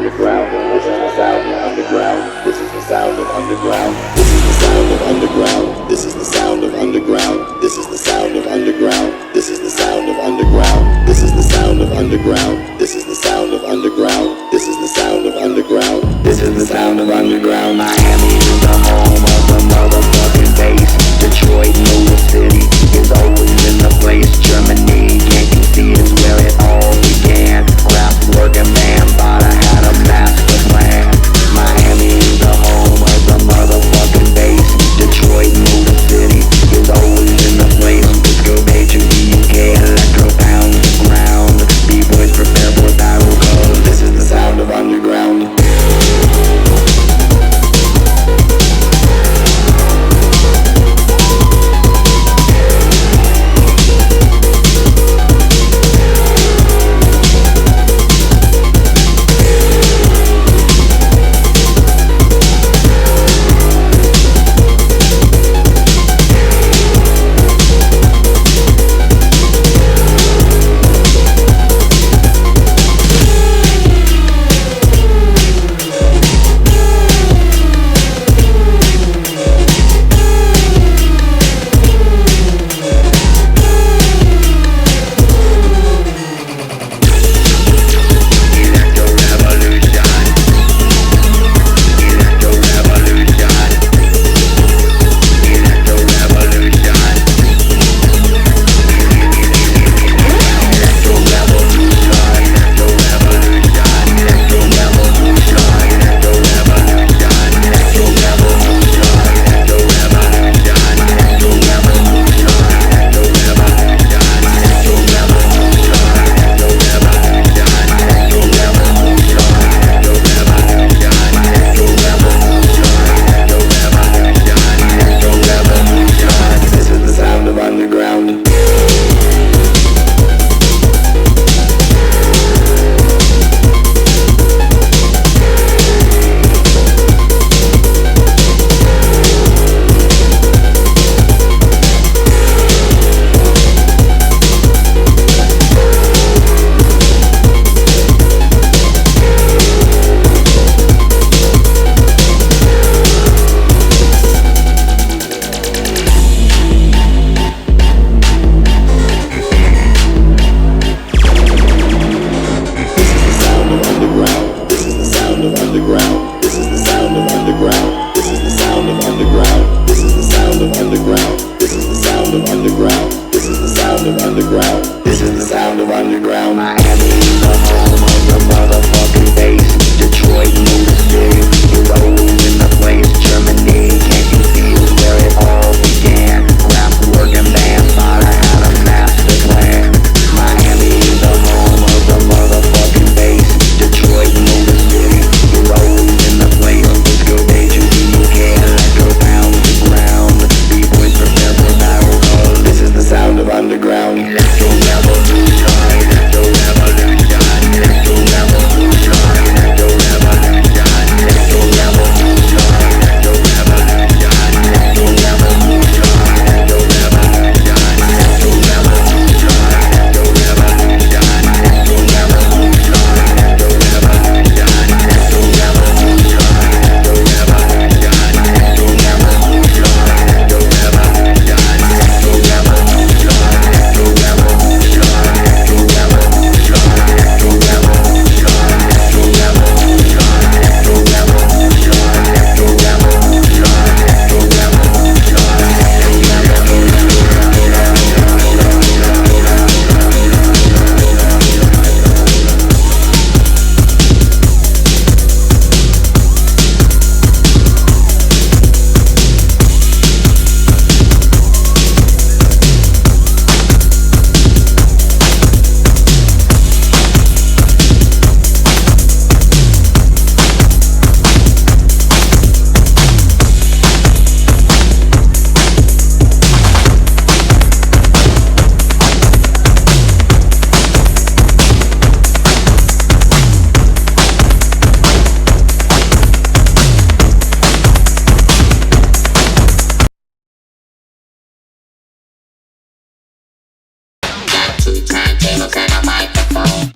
underground. This is the sound of underground. This is the sound of underground. This is the sound of underground. This is the sound of underground. This is the sound of underground. This is the sound of underground. This is the sound of underground. This is the sound of underground. This is the sound of underground. This is the sound of underground. Miami is the home of the motherfucking bass. Detroit, Motor City is always in the place. Germany, Yankee Feet is where it all began. Kraftwerk and Bambaataa had a master plan. Miami is the home of the motherfucking bass. Detroit, Motor City is always in the place. Disco Major, UK, electro pounds the ground. B-boys prepare for battle, cause this is the sound of underground. to the time.